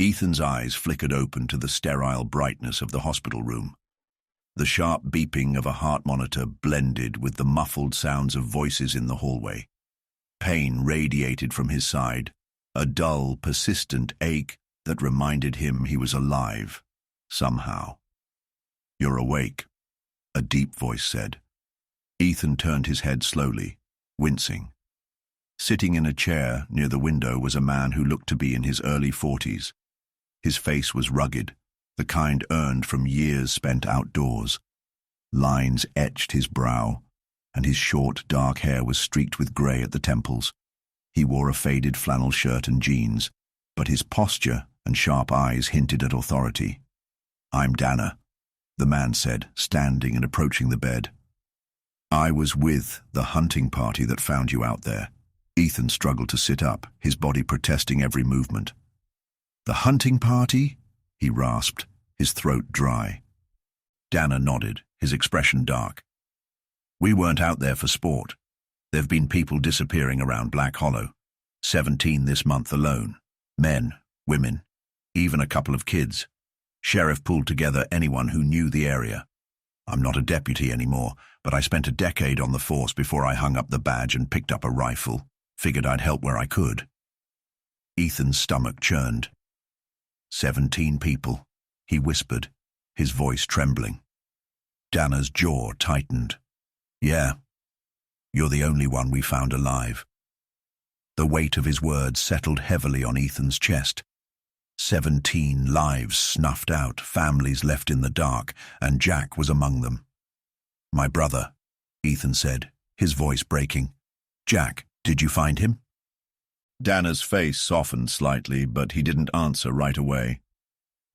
Ethan's eyes flickered open to the sterile brightness of the hospital room. The sharp beeping of a heart monitor blended with the muffled sounds of voices in the hallway. Pain radiated from his side, a dull, persistent ache that reminded him he was alive, somehow. "You're awake," a deep voice said. Ethan turned his head slowly, wincing. Sitting in a chair near the window was a man who looked to be in his early 40s. His face was rugged, the kind earned from years spent outdoors. Lines etched his brow, and his short, dark hair was streaked with grey at the temples. He wore a faded flannel shirt and jeans, but his posture and sharp eyes hinted at authority. "I'm Dana," the man said, standing and approaching the bed. "I was with the hunting party that found you out there." Ethan struggled to sit up, his body protesting every movement. "The hunting party?" he rasped, his throat dry. Dana nodded, his expression dark. "We weren't out there for sport. There've been people disappearing around Black Hollow. 17 this month alone. Men, women, even a couple of kids. Sheriff pulled together anyone who knew the area. I'm not a deputy anymore, but I spent a decade on the force before I hung up the badge and picked up a rifle. Figured I'd help where I could." Ethan's stomach churned. 17 people, he whispered, his voice trembling. Dana's jaw tightened. "Yeah, you're the only one we found alive." The weight of his words settled heavily on Ethan's chest. 17 lives snuffed out, families left in the dark, and Jack was among them. "My brother," Ethan said, his voice breaking. "Jack, did you find him?" Dana's face softened slightly, but he didn't answer right away.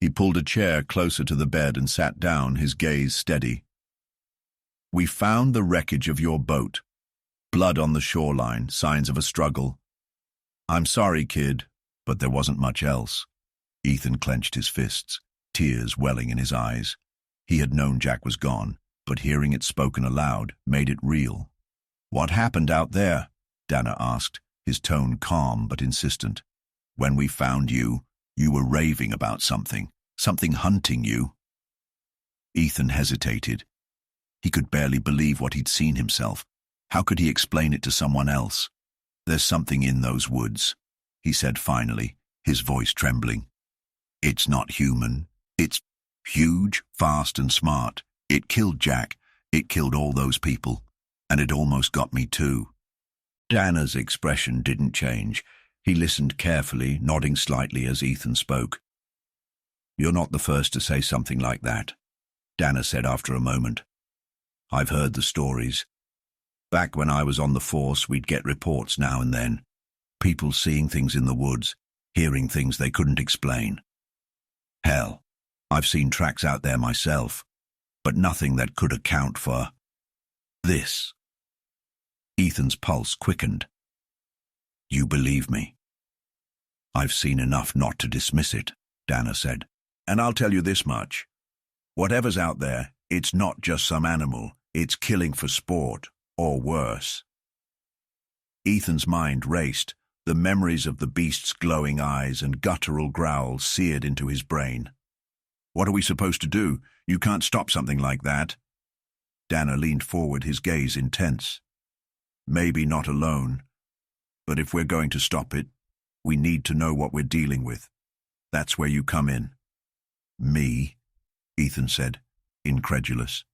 He pulled a chair closer to the bed and sat down, his gaze steady. "We found the wreckage of your boat. Blood on the shoreline, signs of a struggle. I'm sorry, kid, but there wasn't much else." Ethan clenched his fists, tears welling in his eyes. He had known Jack was gone, but hearing it spoken aloud made it real. "What happened out there?" Dana asked, his tone calm but insistent. "When we found you, you were raving about something hunting you." Ethan hesitated. He could barely believe what he'd seen himself. How could he explain it to someone else? "There's something in those woods," he said finally, his voice trembling. "It's not human. It's huge, fast and smart. It killed Jack. It killed all those people. And it almost got me too." Dana's expression didn't change. He listened carefully, nodding slightly as Ethan spoke. "You're not the first to say something like that," Dana said after a moment. "I've heard the stories. Back when I was on the force, we'd get reports now and then. People seeing things in the woods, hearing things they couldn't explain. Hell, I've seen tracks out there myself, but nothing that could account for this." Ethan's pulse quickened. "You believe me?" "I've seen enough not to dismiss it," Dana said. "And I'll tell you this much. Whatever's out there, it's not just some animal. It's killing for sport, or worse." Ethan's mind raced, the memories of the beast's glowing eyes and guttural growls seared into his brain. "What are we supposed to do? You can't stop something like that." Dana leaned forward, his gaze intense. "Maybe not alone, but if we're going to stop it, we need to know what we're dealing with. That's where you come in." "Me?" Ethan said, incredulous.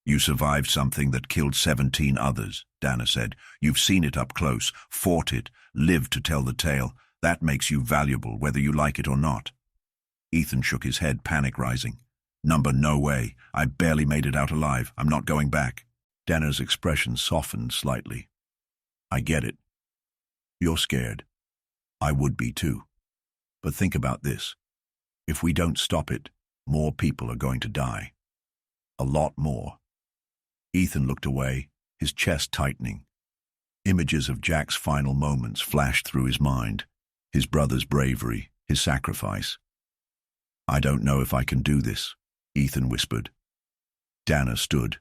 "You survived something that killed 17 others," Dana said. "You've seen it up close, fought it, lived to tell the tale. That makes you valuable, whether you like it or not." Ethan shook his head, panic rising. "Number, no way. I barely made it out alive. I'm not going back." Dana's expression softened slightly. "I get it. You're scared. I would be too. But think about this. If we don't stop it, more people are going to die. A lot more." Ethan looked away, his chest tightening. Images of Jack's final moments flashed through his mind, his brother's bravery, his sacrifice. "I don't know if I can do this," Ethan whispered. Dana stood,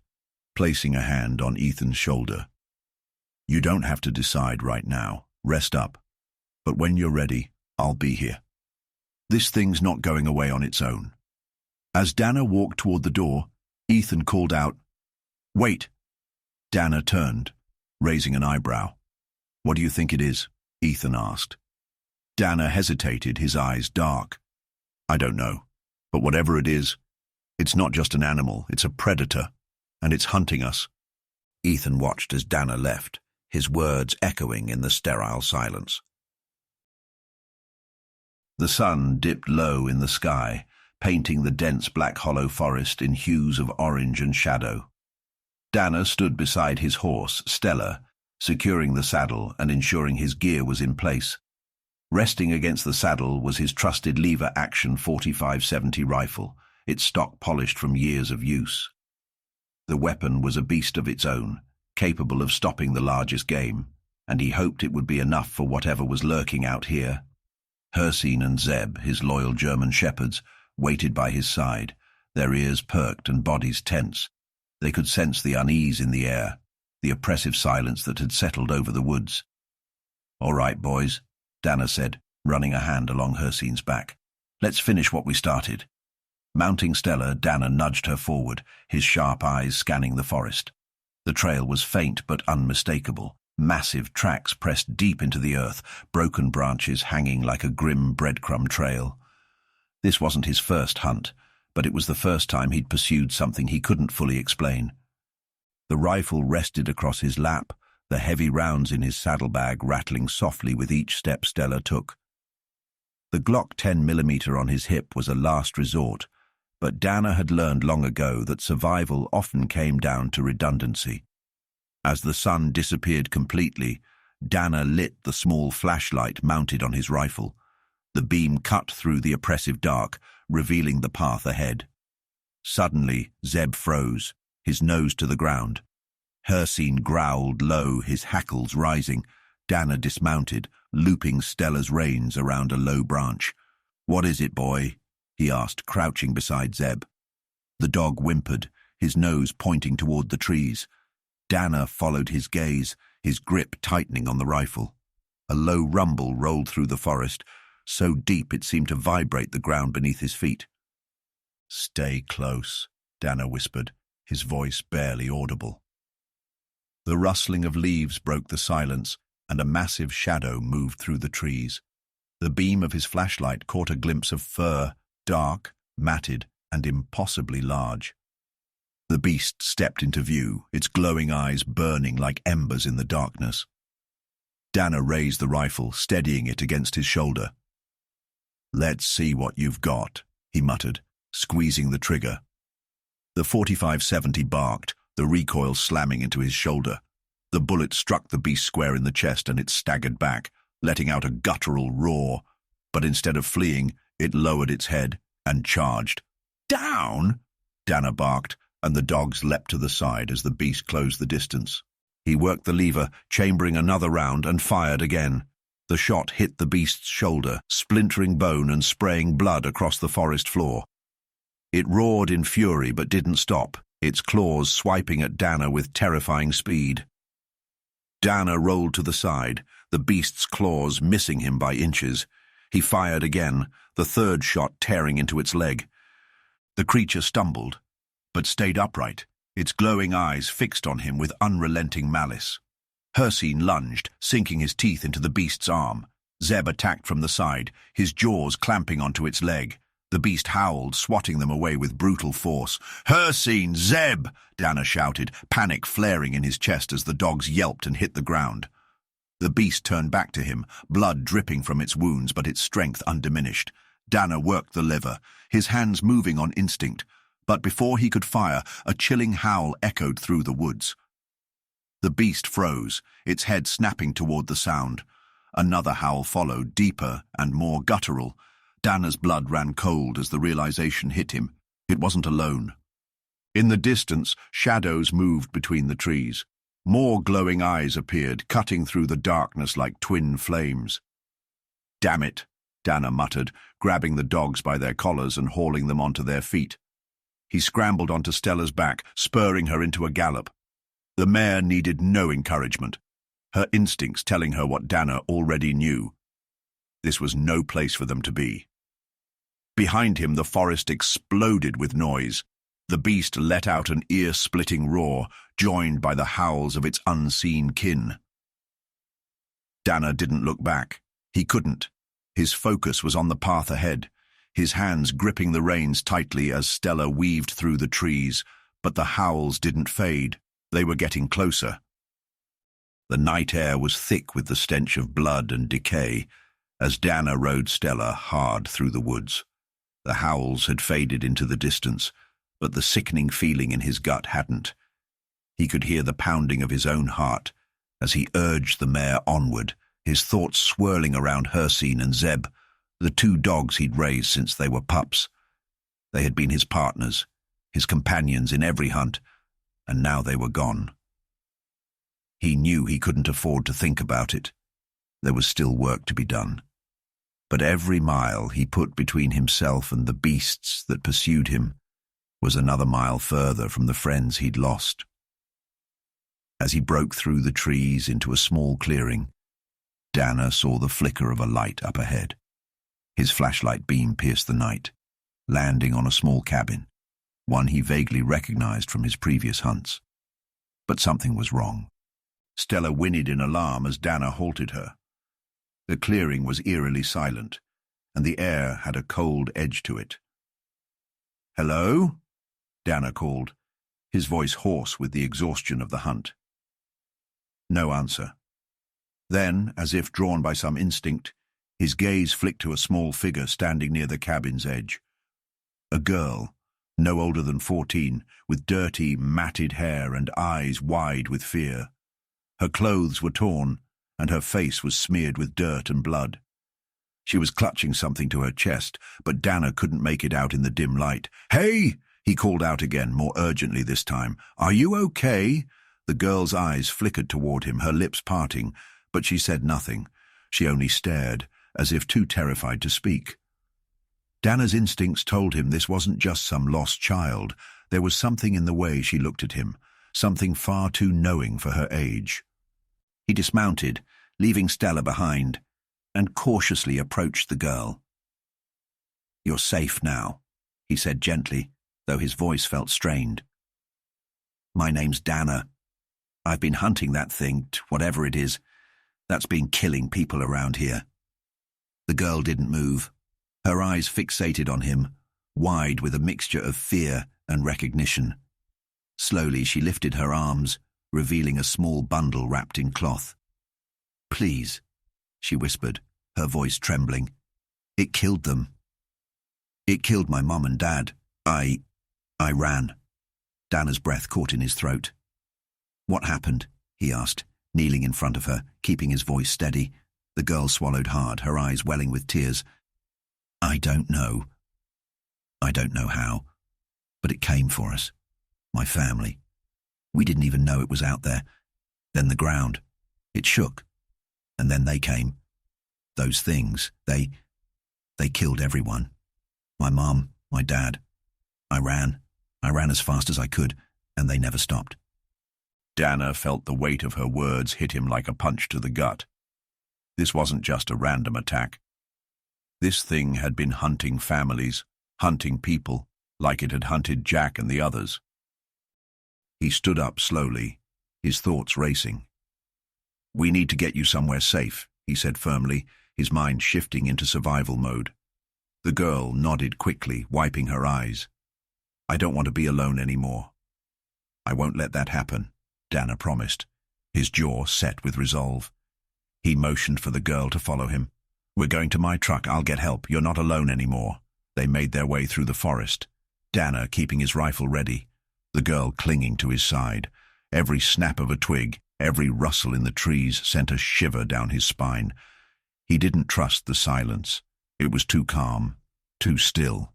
placing a hand on Ethan's shoulder. "You don't have to decide right now. Rest up. But when you're ready, I'll be here." This thing's not going away on its own. As Dana walked toward the door, Ethan called out, "Wait!" Dana turned, raising an eyebrow. "What do you think it is?" Ethan asked. Dana hesitated, his eyes dark. "I don't know, but whatever it is, it's not just an animal, it's a predator, and it's hunting us." Ethan watched as Dana left, his words echoing in the sterile silence. The sun dipped low in the sky, painting the dense black hollow forest in hues of orange and shadow. Dana stood beside his horse, Stella, securing the saddle and ensuring his gear was in place. Resting against the saddle was his trusted lever-action 45-70 rifle, its stock polished from years of use. The weapon was a beast of its own, capable of stopping the largest game, and he hoped it would be enough for whatever was lurking out here. Hircine and Zeb, his loyal German shepherds, waited by his side, their ears perked and bodies tense. They could sense the unease in the air, the oppressive silence that had settled over the woods. "All right, boys," Dana said, running a hand along Hircine's back. "Let's finish what we started." Mounting Stella, Dana nudged her forward, his sharp eyes scanning the forest. The trail was faint but unmistakable. Massive tracks pressed deep into the earth, broken branches hanging like a grim breadcrumb trail. This wasn't his first hunt, but it was the first time he'd pursued something he couldn't fully explain. The rifle rested across his lap, the heavy rounds in his saddlebag rattling softly with each step Stella took. The Glock 10mm on his hip was a last resort, but Dana had learned long ago that survival often came down to redundancy. As the sun disappeared completely, Dana lit the small flashlight mounted on his rifle. The beam cut through the oppressive dark, revealing the path ahead. Suddenly, Zeb froze, his nose to the ground. Hircine growled low, his hackles rising. Dana dismounted, looping Stella's reins around a low branch. "What is it, boy?" he asked, crouching beside Zeb. The dog whimpered, his nose pointing toward the trees. Dana followed his gaze, his grip tightening on the rifle. A low rumble rolled through the forest, so deep it seemed to vibrate the ground beneath his feet. "Stay close," Dana whispered, his voice barely audible. The rustling of leaves broke the silence, and a massive shadow moved through the trees. The beam of his flashlight caught a glimpse of fur, dark, matted, and impossibly large. The beast stepped into view, its glowing eyes burning like embers in the darkness. Dana raised the rifle, steadying it against his shoulder. "Let's see what you've got," he muttered, squeezing the trigger. The 45-70 barked, the recoil slamming into his shoulder. The bullet struck the beast square in the chest and it staggered back, letting out a guttural roar. But instead of fleeing, it lowered its head and charged. "Down!" Dana barked, and the dogs leapt to the side as the beast closed the distance. He worked the lever, chambering another round, and fired again. The shot hit the beast's shoulder, splintering bone and spraying blood across the forest floor. It roared in fury but didn't stop, its claws swiping at Dana with terrifying speed. Dana rolled to the side, the beast's claws missing him by inches. He fired again, the third shot tearing into its leg. The creature stumbled, but stayed upright, its glowing eyes fixed on him with unrelenting malice. Hircine lunged, sinking his teeth into the beast's arm. Zeb attacked from the side, his jaws clamping onto its leg. The beast howled, swatting them away with brutal force. "Hircine, Zeb!" Dana shouted, panic flaring in his chest as the dogs yelped and hit the ground. The beast turned back to him, blood dripping from its wounds but its strength undiminished. Dana worked the lever, his hands moving on instinct. But before he could fire, a chilling howl echoed through the woods. The beast froze, its head snapping toward the sound. Another howl followed, deeper and more guttural. Dana's blood ran cold as the realization hit him. It wasn't alone. In the distance, shadows moved between the trees. More glowing eyes appeared, cutting through the darkness like twin flames. "Damn it," Dana muttered, grabbing the dogs by their collars and hauling them onto their feet. He scrambled onto Stella's back, spurring her into a gallop. The mare needed no encouragement, her instincts telling her what Dana already knew. This was no place for them to be. Behind him, the forest exploded with noise. The beast let out an ear-splitting roar, joined by the howls of its unseen kin. Danner didn't look back. He couldn't. His focus was on the path ahead, his hands gripping the reins tightly as Stella weaved through the trees, but the howls didn't fade. They were getting closer. The night air was thick with the stench of blood and decay as Danner rode Stella hard through the woods. The howls had faded into the distance, but the sickening feeling in his gut hadn't. He could hear the pounding of his own heart as he urged the mare onward, his thoughts swirling around Hircine and Zeb, the two dogs he'd raised since they were pups. They had been his partners, his companions in every hunt, and now they were gone. He knew he couldn't afford to think about it. There was still work to be done. But every mile he put between himself and the beasts that pursued him was another mile further from the friends he'd lost. As he broke through the trees into a small clearing, Danner saw the flicker of a light up ahead. His flashlight beam pierced the night, landing on a small cabin, one he vaguely recognized from his previous hunts. But something was wrong. Stella whinnied in alarm as Danner halted her. The clearing was eerily silent, and the air had a cold edge to it. "Hello?" Danner called, his voice hoarse with the exhaustion of the hunt. No answer. Then, as if drawn by some instinct, his gaze flicked to a small figure standing near the cabin's edge. A girl, no older than 14, with dirty, matted hair and eyes wide with fear. Her clothes were torn, and her face was smeared with dirt and blood. She was clutching something to her chest, but Danner couldn't make it out in the dim light. "Hey!" he called out again, more urgently this time. "Are you okay?" The girl's eyes flickered toward him, her lips parting, but she said nothing. She only stared, as if too terrified to speak. Danner's instincts told him this wasn't just some lost child. There was something in the way she looked at him, something far too knowing for her age. He dismounted, leaving Stella behind, and cautiously approached the girl. "You're safe now," he said gently, though his voice felt strained. "My name's Danner. I've been hunting that thing, whatever it is, that's been killing people around here." The girl didn't move, her eyes fixated on him, wide with a mixture of fear and recognition. Slowly she lifted her arms, revealing a small bundle wrapped in cloth. "Please," she whispered, her voice trembling. "It killed them. It killed my mom and dad. I ran." Danner's breath caught in his throat. "What happened?" he asked, kneeling in front of her, keeping his voice steady. The girl swallowed hard, her eyes welling with tears. "I don't know. I don't know how, but it came for us. My family. We didn't even know it was out there. Then the ground. It shook. And then they came. Those things, they killed everyone. My mom, my dad. I ran as fast as I could, and they never stopped." Danner felt the weight of her words hit him like a punch to the gut. This wasn't just a random attack. This thing had been hunting families, hunting people, like it had hunted Jack and the others. He stood up slowly, his thoughts racing. "We need to get you somewhere safe," he said firmly, his mind shifting into survival mode. The girl nodded quickly, wiping her eyes. "I don't want to be alone anymore." "I won't let that happen," Danner promised, his jaw set with resolve. He motioned for the girl to follow him. "We're going to my truck. I'll get help. You're not alone anymore." They made their way through the forest, Danner keeping his rifle ready, the girl clinging to his side. Every snap of a twig, every rustle in the trees sent a shiver down his spine. He didn't trust the silence. It was too calm, too still.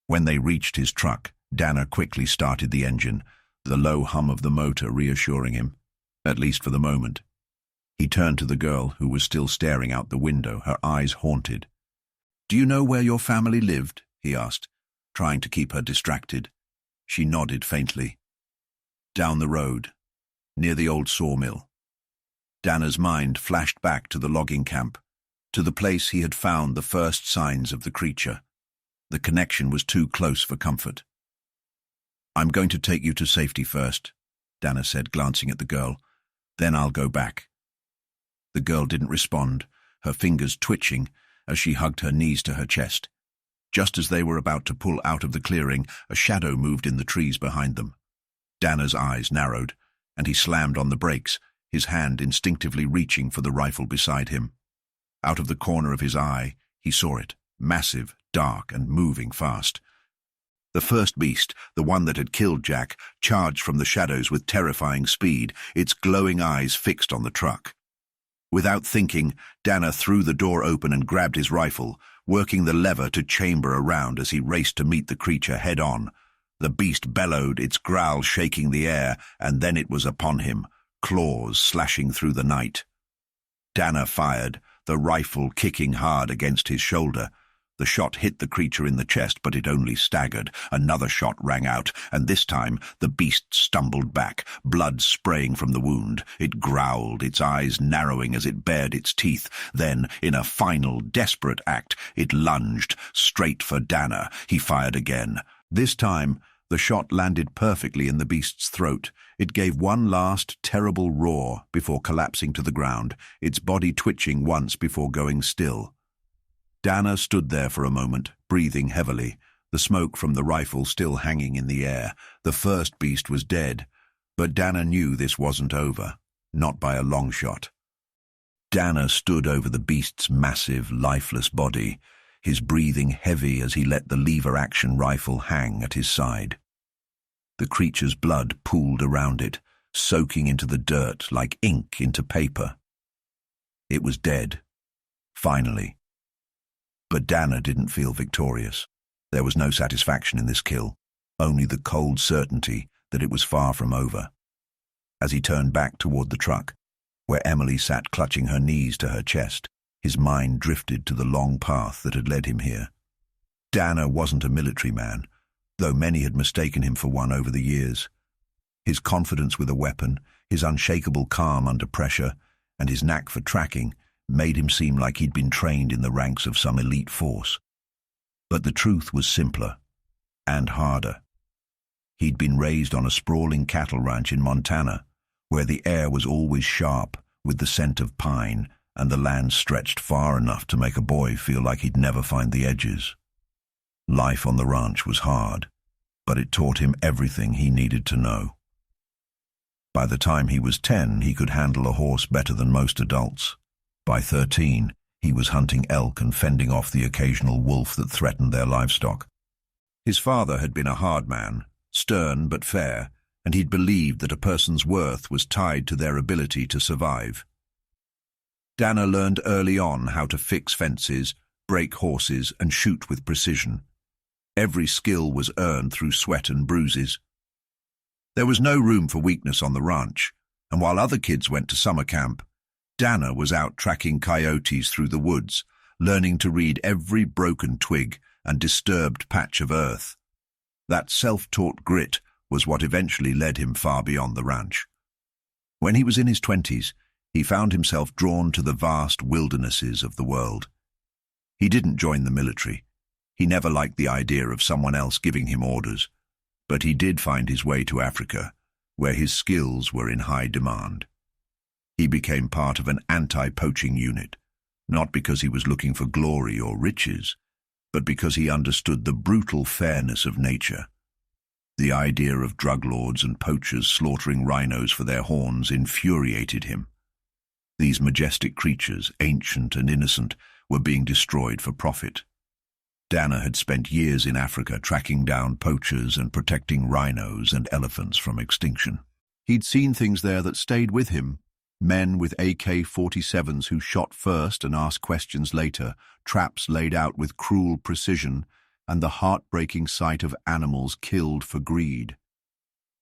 When they reached his truck, Danner quickly started the engine, the low hum of the motor reassuring him, at least for the moment. He turned to the girl, who was still staring out the window, her eyes haunted. "Do you know where your family lived?" he asked, trying to keep her distracted. She nodded faintly. "Down the road, near the old sawmill." Danner's mind flashed back to the logging camp, to the place he had found the first signs of the creature. The connection was too close for comfort. "I'm going to take you to safety first," Dana said, glancing at the girl. "Then I'll go back." The girl didn't respond, her fingers twitching as she hugged her knees to her chest. Just as they were about to pull out of the clearing, a shadow moved in the trees behind them. Dana's eyes narrowed, and he slammed on the brakes, his hand instinctively reaching for the rifle beside him. Out of the corner of his eye, he saw it, massive, dark, and moving fast. The first beast, the one that had killed Jack, charged from the shadows with terrifying speed, its glowing eyes fixed on the truck. Without thinking, Dana threw the door open and grabbed his rifle, working the lever to chamber around as he raced to meet the creature head-on. The beast bellowed, its growl shaking the air, and then it was upon him, claws slashing through the night. Dana fired, the rifle kicking hard against his shoulder. The shot hit the creature in the chest, but it only staggered. Another shot rang out, and this time the beast stumbled back, blood spraying from the wound. It growled, its eyes narrowing as it bared its teeth. Then, in a final, desperate act, it lunged, straight for Dana. He fired again. This time, the shot landed perfectly in the beast's throat. It gave one last, terrible roar before collapsing to the ground, its body twitching once before going still. Dana stood there for a moment, breathing heavily, the smoke from the rifle still hanging in the air. The first beast was dead, but Dana knew this wasn't over, not by a long shot. Dana stood over the beast's massive, lifeless body, his breathing heavy as he let the lever-action rifle hang at his side. The creature's blood pooled around it, soaking into the dirt like ink into paper. It was dead, finally. But Dana didn't feel victorious. There was no satisfaction in this kill, only the cold certainty that it was far from over. As he turned back toward the truck, where Emily sat clutching her knees to her chest, his mind drifted to the long path that had led him here. Dana wasn't a military man, though many had mistaken him for one over the years. His confidence with a weapon, his unshakable calm under pressure, and his knack for tracking made him seem like he'd been trained in the ranks of some elite force. But the truth was simpler and harder. He'd been raised on a sprawling cattle ranch in Montana, where the air was always sharp with the scent of pine, and the land stretched far enough to make a boy feel like he'd never find the edges. Life on the ranch was hard, but it taught him everything he needed to know. By the time he was 10, he could handle a horse better than most adults. By 13, he was hunting elk and fending off the occasional wolf that threatened their livestock. His father had been a hard man, stern but fair, and he'd believed that a person's worth was tied to their ability to survive. Dana learned early on how to fix fences, break horses, and shoot with precision. Every skill was earned through sweat and bruises. There was no room for weakness on the ranch, and while other kids went to summer camp, Dana was out tracking coyotes through the woods, learning to read every broken twig and disturbed patch of earth. That self-taught grit was what eventually led him far beyond the ranch. When he was in his 20s, he found himself drawn to the vast wildernesses of the world. He didn't join the military. He never liked the idea of someone else giving him orders, but he did find his way to Africa, where his skills were in high demand. He became part of an anti-poaching unit, not because he was looking for glory or riches, but because he understood the brutal fairness of nature. The idea of drug lords and poachers slaughtering rhinos for their horns infuriated him. These majestic creatures, ancient and innocent, were being destroyed for profit. Dana had spent years in Africa tracking down poachers and protecting rhinos and elephants from extinction. He'd seen things there that stayed with him. Men with AK-47s who shot first and asked questions later, traps laid out with cruel precision, and the heartbreaking sight of animals killed for greed.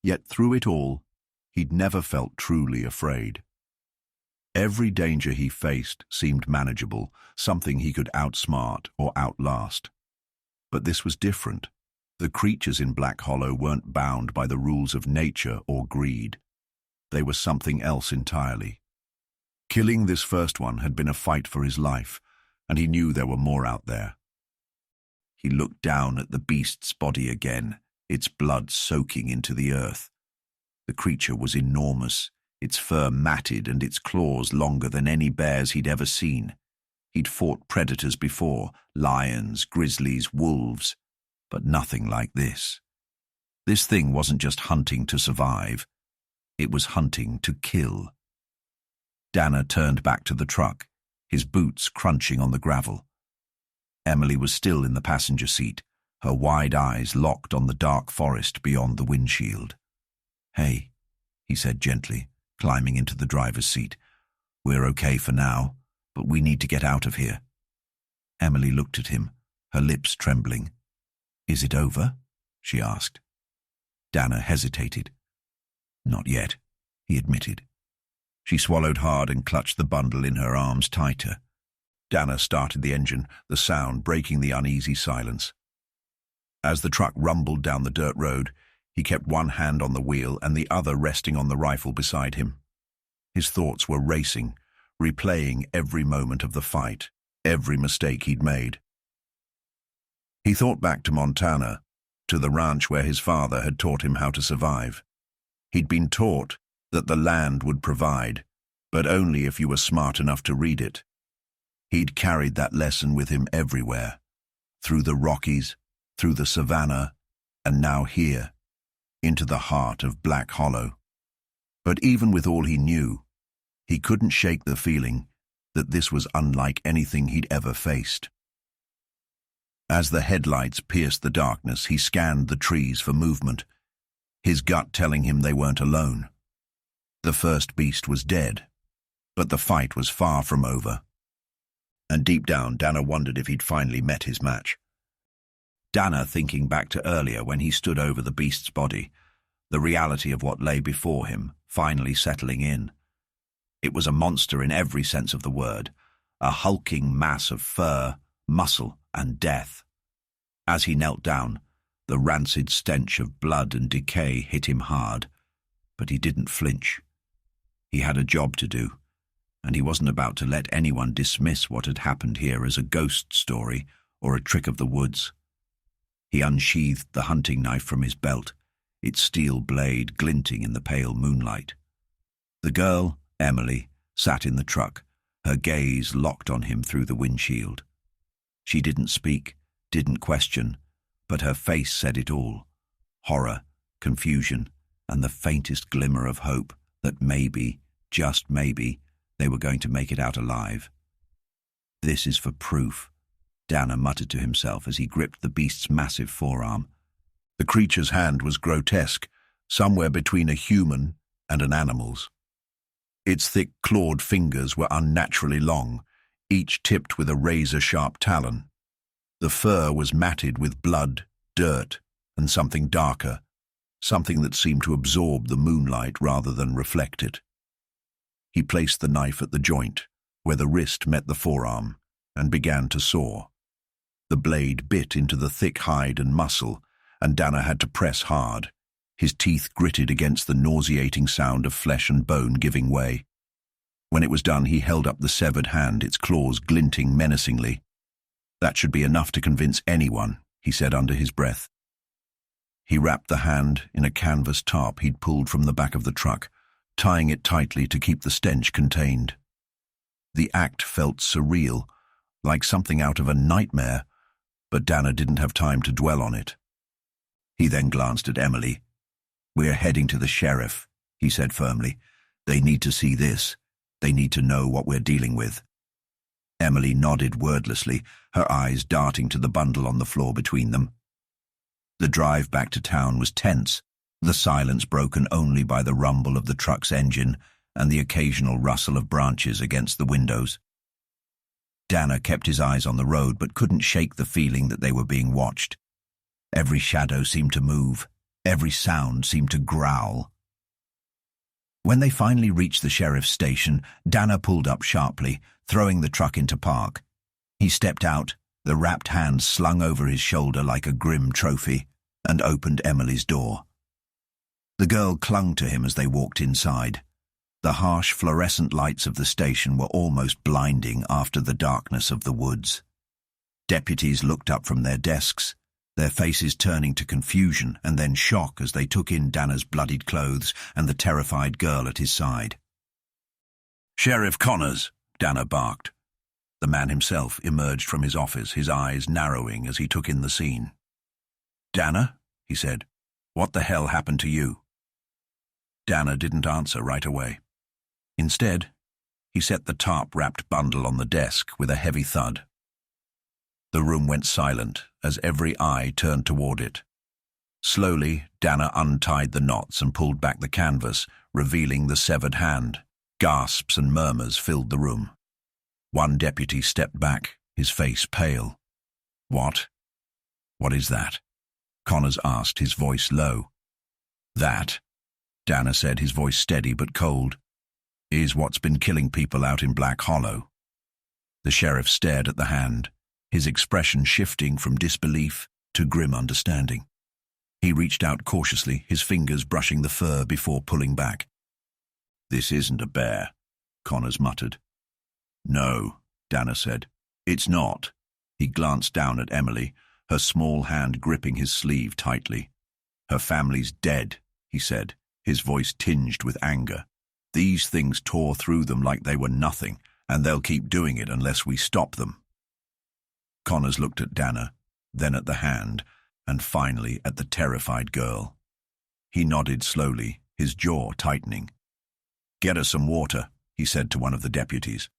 Yet through it all, he'd never felt truly afraid. Every danger he faced seemed manageable, something he could outsmart or outlast. But this was different. The creatures in Black Hollow weren't bound by the rules of nature or greed. They were something else entirely. Killing this first one had been a fight for his life, and he knew there were more out there. He looked down at the beast's body again, its blood soaking into the earth. The creature was enormous, its fur matted and its claws longer than any bear's he'd ever seen. He'd fought predators before, lions, grizzlies, wolves, but nothing like this. This thing wasn't just hunting to survive, it was hunting to kill. Dana turned back to the truck, his boots crunching on the gravel. Emily was still in the passenger seat, her wide eyes locked on the dark forest beyond the windshield. "Hey," he said gently, climbing into the driver's seat. "We're okay for now, but we need to get out of here." Emily looked at him, her lips trembling. "Is it over?" she asked. Dana hesitated. "Not yet," he admitted. She swallowed hard and clutched the bundle in her arms tighter. Dana started the engine, the sound breaking the uneasy silence. As the truck rumbled down the dirt road, he kept one hand on the wheel and the other resting on the rifle beside him. His thoughts were racing, replaying every moment of the fight, every mistake he'd made. He thought back to Montana, to the ranch where his father had taught him how to survive. He'd been taught that the land would provide, but only if you were smart enough to read it. He'd carried that lesson with him everywhere, through the Rockies, through the savannah, and now here, into the heart of Black Hollow. But even with all he knew, he couldn't shake the feeling that this was unlike anything he'd ever faced. As the headlights pierced the darkness, he scanned the trees for movement, his gut telling him they weren't alone. The first beast was dead, but the fight was far from over. And deep down, Dana wondered if he'd finally met his match. Dana thinking back to earlier when he stood over the beast's body, the reality of what lay before him finally settling in. It was a monster in every sense of the word, a hulking mass of fur, muscle, and death. As he knelt down, the rancid stench of blood and decay hit him hard, but he didn't flinch. He had a job to do, and he wasn't about to let anyone dismiss what had happened here as a ghost story or a trick of the woods. He unsheathed the hunting knife from his belt, its steel blade glinting in the pale moonlight. The girl, Emily, sat in the truck, her gaze locked on him through the windshield. She didn't speak, didn't question, but her face said it all. Horror, confusion, and the faintest glimmer of hope that maybe, just maybe, they were going to make it out alive. "This is for proof," Dana muttered to himself as he gripped the beast's massive forearm. The creature's hand was grotesque, somewhere between a human and an animal's. Its thick clawed fingers were unnaturally long, each tipped with a razor-sharp talon. The fur was matted with blood, dirt, and something darker, something that seemed to absorb the moonlight rather than reflect it. He placed the knife at the joint, where the wrist met the forearm, and began to saw. The blade bit into the thick hide and muscle, and Dana had to press hard. His teeth gritted against the nauseating sound of flesh and bone giving way. When it was done, he held up the severed hand, its claws glinting menacingly. "That should be enough to convince anyone," he said under his breath. He wrapped the hand in a canvas tarp he'd pulled from the back of the truck, tying it tightly to keep the stench contained. The act felt surreal, like something out of a nightmare, but Dana didn't have time to dwell on it. He then glanced at Emily. "We're heading to the sheriff," he said firmly. "They need to see this. They need to know what we're dealing with." Emily nodded wordlessly, her eyes darting to the bundle on the floor between them. The drive back to town was tense, the silence broken only by the rumble of the truck's engine and the occasional rustle of branches against the windows. Dana kept his eyes on the road but couldn't shake the feeling that they were being watched. Every shadow seemed to move, every sound seemed to growl. When they finally reached the sheriff's station, Dana pulled up sharply, throwing the truck into park. He stepped out, the wrapped hand slung over his shoulder like a grim trophy, and opened Emily's door. The girl clung to him as they walked inside. The harsh fluorescent lights of the station were almost blinding after the darkness of the woods. Deputies looked up from their desks, their faces turning to confusion and then shock as they took in Dana's bloodied clothes and the terrified girl at his side. "Sheriff Connors," Dana barked. The man himself emerged from his office, his eyes narrowing as he took in the scene. "Dana," he said, "what the hell happened to you?" Dana didn't answer right away. Instead, he set the tarp-wrapped bundle on the desk with a heavy thud. The room went silent as every eye turned toward it. Slowly, Dana untied the knots and pulled back the canvas, revealing the severed hand. Gasps and murmurs filled the room. One deputy stepped back, his face pale. "What? What is that?" Connors asked, his voice low. "That," Dana said, his voice steady but cold, "is what's been killing people out in Black Hollow." The sheriff stared at the hand, his expression shifting from disbelief to grim understanding. He reached out cautiously, his fingers brushing the fur before pulling back. "This isn't a bear," Connors muttered. "No," Dana said. "It's not." He glanced down at Emily, her small hand gripping his sleeve tightly. "Her family's dead," he said, his voice tinged with anger. "These things tore through them like they were nothing, and they'll keep doing it unless we stop them." Connors looked at Dana, then at the hand, and finally at the terrified girl. He nodded slowly, his jaw tightening. "Get her some water," he said to one of the deputies,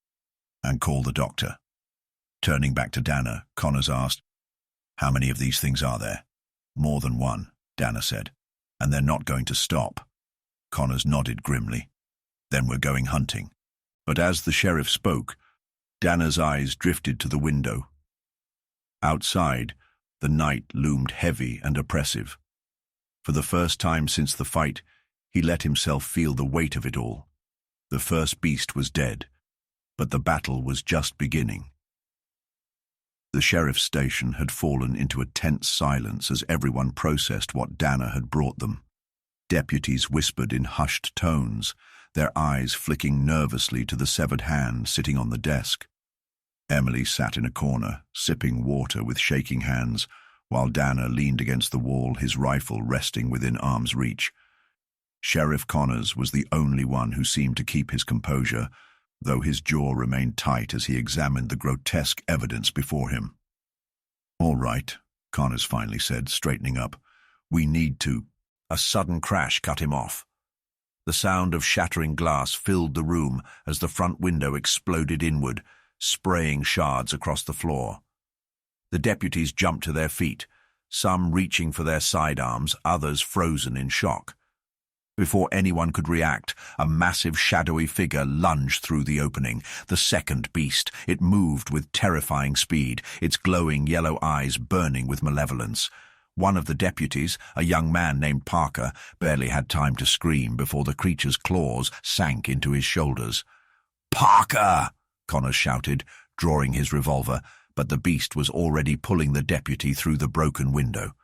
"and call the doctor." Turning back to Dana, Connors asked, "How many of these things are there?" "More than one," Dana said. "And they're not going to stop." Connors nodded grimly. "Then we're going hunting." But as the sheriff spoke, Dana's eyes drifted to the window. Outside, the night loomed heavy and oppressive. For the first time since the fight, he let himself feel the weight of it all. The first beast was dead, but the battle was just beginning. The sheriff's station had fallen into a tense silence as everyone processed what Dana had brought them. Deputies whispered in hushed tones, their eyes flicking nervously to the severed hand sitting on the desk. Emily sat in a corner, sipping water with shaking hands, while Dana leaned against the wall, his rifle resting within arm's reach. Sheriff Connors was the only one who seemed to keep his composure, though his jaw remained tight as he examined the grotesque evidence before him. "All right," Connors finally said, straightening up. "We need to—" A sudden crash cut him off. The sound of shattering glass filled the room as the front window exploded inward, spraying shards across the floor. The deputies jumped to their feet, some reaching for their sidearms, others frozen in shock. Before anyone could react, a massive shadowy figure lunged through the opening. The second beast. It moved with terrifying speed, its glowing yellow eyes burning with malevolence. One of the deputies, a young man named Parker, barely had time to scream before the creature's claws sank into his shoulders. "Parker!" Connors shouted, drawing his revolver, but the beast was already pulling the deputy through the broken window.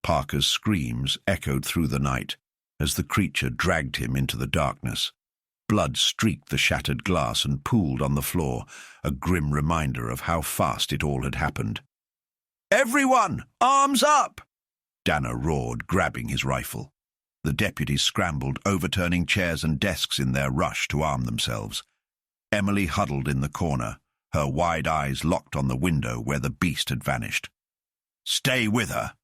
Parker's screams echoed through the night as the creature dragged him into the darkness. Blood streaked the shattered glass and pooled on the floor, a grim reminder of how fast it all had happened. "Everyone, arms up!" Dana roared, grabbing his rifle. The deputies scrambled, overturning chairs and desks in their rush to arm themselves. Emily huddled in the corner, her wide eyes locked on the window where the beast had vanished. "Stay with her,"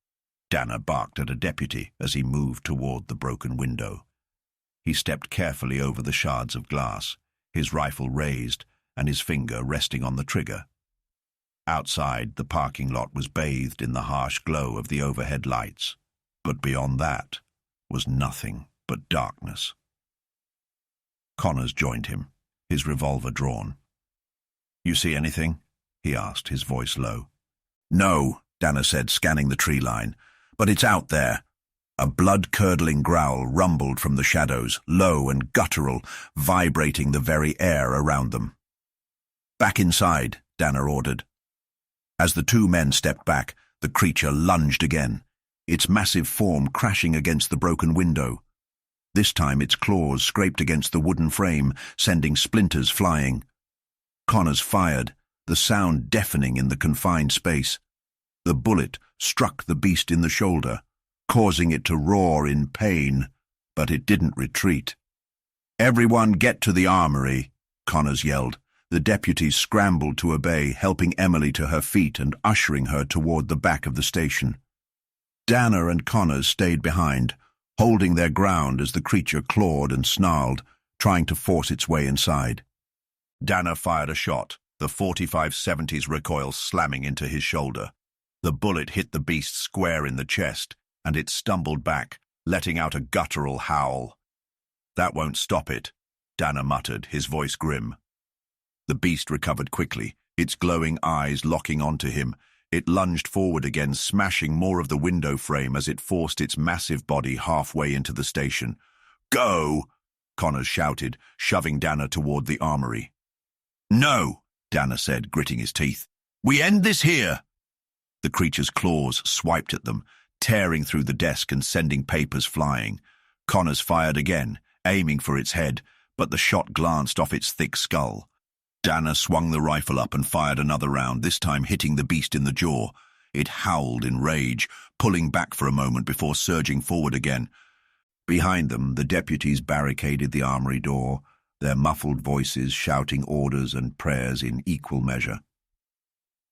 Dana barked at a deputy as he moved toward the broken window. He stepped carefully over the shards of glass, his rifle raised and his finger resting on the trigger. Outside, the parking lot was bathed in the harsh glow of the overhead lights, but beyond that was nothing but darkness. Connors joined him, his revolver drawn. "You see anything?" he asked, his voice low. "No," Dana said, scanning the tree line, "but it's out there." A blood-curdling growl rumbled from the shadows, low and guttural, vibrating the very air around them. "Back inside," Dana ordered. As the two men stepped back, the creature lunged again, its massive form crashing against the broken window. This time its claws scraped against the wooden frame, sending splinters flying. Connors fired, the sound deafening in the confined space. The bullet struck the beast in the shoulder, causing it to roar in pain, but it didn't retreat. "Everyone get to the armory," Connors yelled. The deputies scrambled to obey, helping Emily to her feet and ushering her toward the back of the station. Dana and Connors stayed behind, holding their ground as the creature clawed and snarled, trying to force its way inside. Dana fired a shot, the 45-70's recoil slamming into his shoulder. The bullet hit the beast square in the chest, and it stumbled back, letting out a guttural howl. "That won't stop it," Dana muttered, his voice grim. The beast recovered quickly, its glowing eyes locking onto him. It lunged forward again, smashing more of the window frame as it forced its massive body halfway into the station. "Go!" Connors shouted, shoving Dana toward the armory. "No," Dana said, gritting his teeth. "We end this here." The creature's claws swiped at them, tearing through the desk and sending papers flying. Connors fired again, aiming for its head, but the shot glanced off its thick skull. Dana swung the rifle up and fired another round, this time hitting the beast in the jaw. It howled in rage, pulling back for a moment before surging forward again. Behind them, the deputies barricaded the armory door, their muffled voices shouting orders and prayers in equal measure.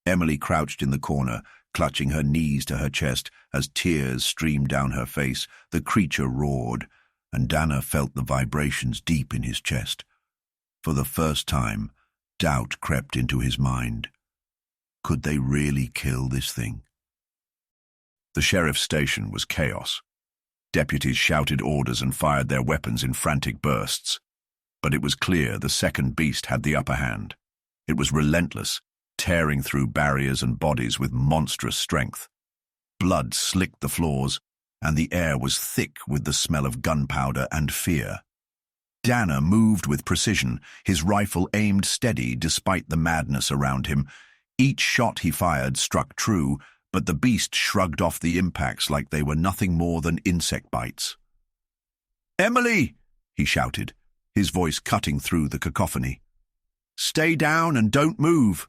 Emily crouched in the corner, clutching her knees to her chest as tears streamed down her face. The creature roared, and Dana felt the vibrations deep in his chest. For the first time, doubt crept into his mind. Could they really kill this thing? The sheriff's station was chaos. Deputies shouted orders and fired their weapons in frantic bursts. But it was clear the second beast had the upper hand. It was relentless, tearing through barriers and bodies with monstrous strength. Blood slicked the floors, and the air was thick with the smell of gunpowder and fear. Dana moved with precision, his rifle aimed steady despite the madness around him. Each shot he fired struck true, but the beast shrugged off the impacts like they were nothing more than insect bites. "Emily!" he shouted, his voice cutting through the cacophony. "Stay down and don't move."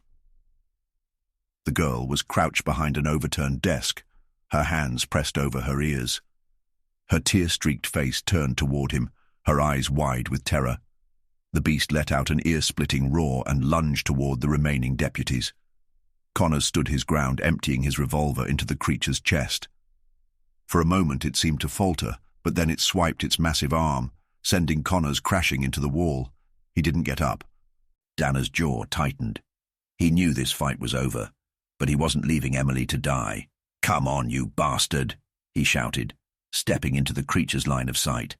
The girl was crouched behind an overturned desk, her hands pressed over her ears. Her tear-streaked face turned toward him, her eyes wide with terror. The beast let out an ear-splitting roar and lunged toward the remaining deputies. Connors stood his ground, emptying his revolver into the creature's chest. For a moment it seemed to falter, but then it swiped its massive arm, sending Connors crashing into the wall. He didn't get up. Dana's jaw tightened. He knew this fight was over, but he wasn't leaving Emily to die. "Come on, you bastard," he shouted, stepping into the creature's line of sight.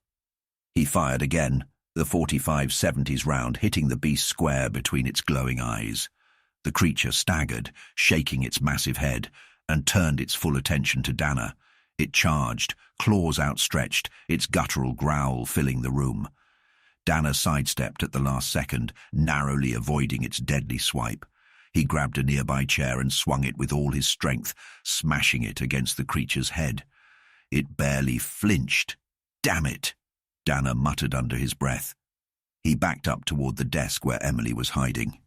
He fired again, the 45-70's round hitting the beast square between its glowing eyes. The creature staggered, shaking its massive head, and turned its full attention to Dana. It charged, claws outstretched, its guttural growl filling the room. Dana sidestepped at the last second, narrowly avoiding its deadly swipe. He grabbed a nearby chair and swung it with all his strength, smashing it against the creature's head. It barely flinched. "Damn it!" Dana muttered under his breath. He backed up toward the desk where Emily was hiding.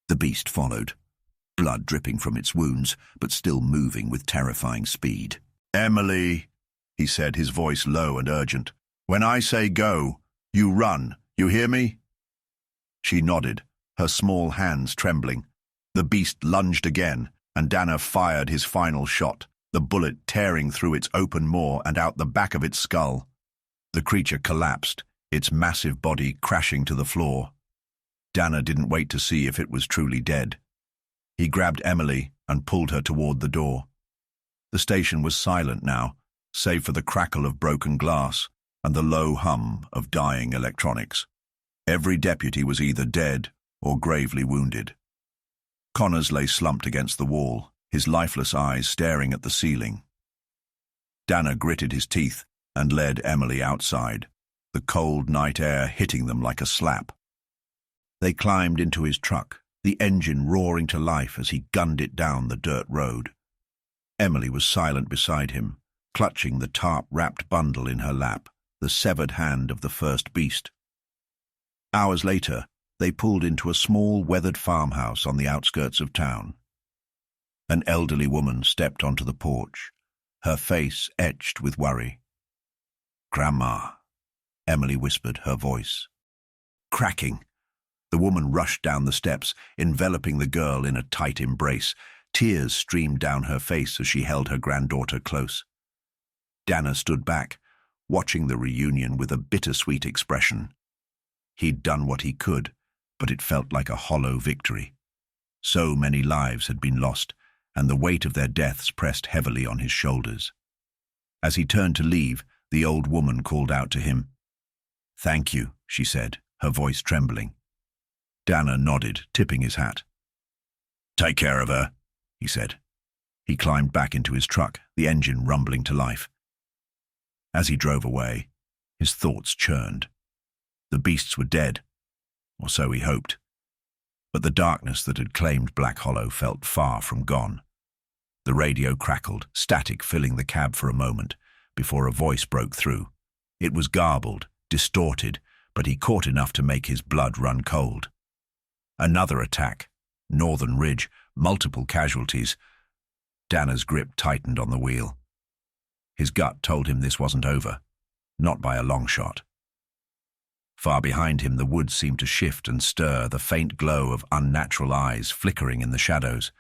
The beast followed, blood dripping from its wounds, but still moving with terrifying speed. "Emily," he said, his voice low and urgent. "When I say go, you run. You hear me?" She nodded, her small hands trembling. The beast lunged again, and Dana fired his final shot, the bullet tearing through its open maw and out the back of its skull. The creature collapsed, its massive body crashing to the floor. Dana didn't wait to see if it was truly dead. He grabbed Emily and pulled her toward the door. The station was silent now, save for the crackle of broken glass and the low hum of dying electronics. Every deputy was either dead or gravely wounded. Connors lay slumped against the wall, his lifeless eyes staring at the ceiling. Dana gritted his teeth and led Emily outside, the cold night air hitting them like a slap. They climbed into his truck, the engine roaring to life as he gunned it down the dirt road. Emily was silent beside him, clutching the tarp-wrapped bundle in her lap. the severed hand of the first beast. Hours later, they pulled into a small, weathered farmhouse on the outskirts of town. An elderly woman stepped onto the porch, her face etched with worry. "Grandma," Emily whispered, her voice cracking. The woman rushed down the steps, enveloping the girl in a tight embrace. Tears streamed down her face as she held her granddaughter close. Dana stood back, watching the reunion with a bittersweet expression. He'd done what he could, but it felt like a hollow victory. So many lives had been lost, and the weight of their deaths pressed heavily on his shoulders. As he turned to leave, the old woman called out to him. "Thank you," she said, her voice trembling. Dana nodded, tipping his hat. "Take care of her," he said. He climbed back into his truck, the engine rumbling to life. As he drove away, his thoughts churned. The beasts were dead, or so he hoped. But the darkness that had claimed Black Hollow felt far from gone. The radio crackled, static filling the cab for a moment, before a voice broke through. It was garbled, distorted, but he caught enough to make his blood run cold. Another attack, Northern Ridge, multiple casualties. Dana's grip tightened on the wheel. His gut told him this wasn't over, not by a long shot. Far behind him, the woods seemed to shift and stir, the faint glow of unnatural eyes flickering in the shadows.